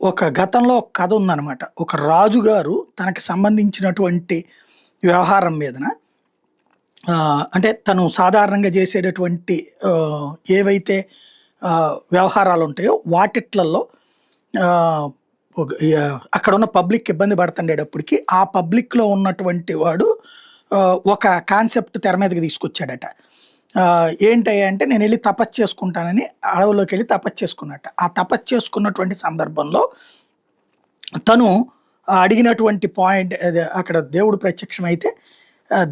ఒక గతంలో ఒక కథ ఉందనమాట. ఒక రాజుగారు తనకి సంబంధించినటువంటి వ్యవహారం మీదన అంటే తను సాధారణంగా చేసేటటువంటి ఏవైతే వ్యవహారాలుంటాయో వాటిట్లల్లో ఆహ్, అక్కడున్న పబ్లిక్ ఇబ్బంది పడుతుండేటప్పటికి, ఆ పబ్లిక్‌లో ఉన్నటువంటి వాడు ఒక కాన్సెప్ట్ తెర మీదకి తీసుకొచ్చాడట. ఏంటయ్యా అంటే నేనెళ్ళి తపస్సు చేసుకుంటానని అడవుల్లోకెళ్ళి తపస్సు చేసుకున్నట్ట. ఆ తపస్సు చేసుకున్నటువంటి సందర్భంలో తను అడిగినటువంటి పాయింట్ అదే అక్కడ దేవుడు ప్రత్యక్షమైతే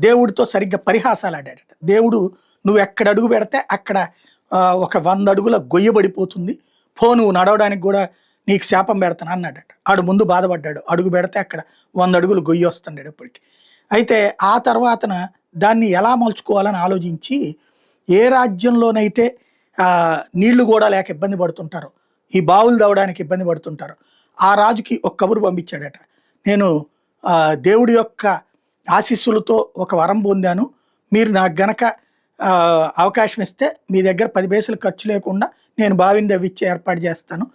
దేవుడితో సరిగ్గా పరిహాసాలాడాడట. దేవుడు నువ్వెక్కడ అడుగు పెడితే అక్కడ ఒక 100 అడుగుల గొయ్య పడిపోతుంది. నువ్వు నడవడానికి గూడా నీకు శాపం పెడతాను అన్నాడట. ఆడు ముందు బాధపడ్డాడు. అడుగు పెడితే అక్కడ 100 అడుగులు గొయ్యి వస్తుండేటప్పటికి. అయితే ఆ తర్వాతన దాన్ని ఎలా మలుచుకోవాలని ఆలోచించి, ఏ రాజ్యంలోనైతే నీళ్లు గూడా లేక ఇబ్బంది పడుతుంటారో, ఈ బావులు తవ్వడానికి ఇబ్బంది పడుతుంటారో, ఆ రాజుకి ఒక కబురు పంపించాడట. నేను దేవుడి యొక్క ఆశీస్సులతో ఒక వరం పొందాను. మీరు నాకు గనక అవకాశం ఇస్తే మీ దగ్గర 10 పైసలు ఖర్చు లేకుండా నేను బావిని తవ్విచ్చి ఏర్పాటు చేస్తాను.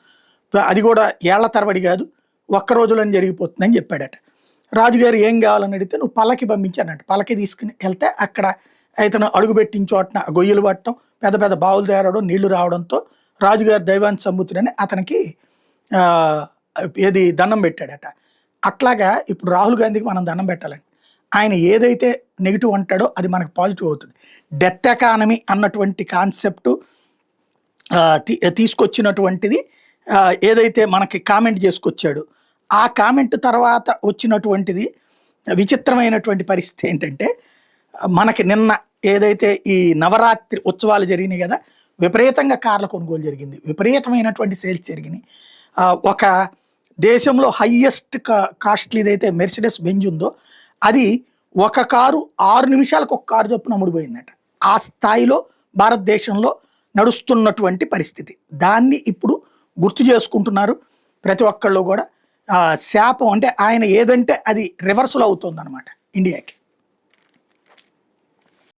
అది కూడా ఏళ్ల తరబడి కాదు, ఒక్క రోజులోనే జరిగిపోతుందని చెప్పాడట. రాజుగారు ఏం కావాలని అడిగితే నువ్వు పల్లకి పంపించానంట. పల్లకి తీసుకుని వెళ్తే అక్కడ ఇతను అడుగుపెట్టిన చోటన గొయ్యలు పట్టడం, పెద్ద పెద్ద బావులు తయారవడం, నీళ్లు రావడంతో రాజుగారు దైవాన్ని సంబుతుడని అతనికి ఏది దండం పెట్టాడట. అట్లాగా ఇప్పుడు రాహుల్ గాంధీకి మనం దండం పెట్టాలండి. ఆయన ఏదైతే నెగిటివ్ అంటాడో అది మనకు పాజిటివ్ అవుతుంది. డెత్ ఎకానమీ అన్నటువంటి కాన్సెప్టు తీసుకొచ్చినటువంటిది ఏదైతే మనకి కామెంట్ చేసుకొచ్చాడు, ఆ కామెంట్ తర్వాత వచ్చినటువంటిది విచిత్రమైనటువంటి పరిస్థితి ఏంటంటే, మనకి నిన్న ఏదైతే ఈ నవరాత్రి ఉత్సవాలు జరిగినాయి కదా, విపరీతంగా కార్ల కొనుగోలు జరిగింది, విపరీతమైనటువంటి సేల్స్ జరిగినాయి. ఒక దేశంలో హయ్యెస్ట్ కాస్ట్లీ ఏదైతే మెర్సిడెస్ బెంజ్ ఉందో అది ఒక కారు 6 నిమిషాలకు ఒక కారు చొప్పున అమ్ముడుపోయిందట. ఆ స్థాయిలో భారతదేశంలో నడుస్తున్నటువంటి పరిస్థితి. దాన్ని ఇప్పుడు గుర్తు చేసుకుంటున్నారు ప్రతి ఒక్కళ్ళు కూడా. శాపం అంటే ఆయన ఏదంటే అది రివర్సల్ అవుతుందన్నమాట ఇండియాకి.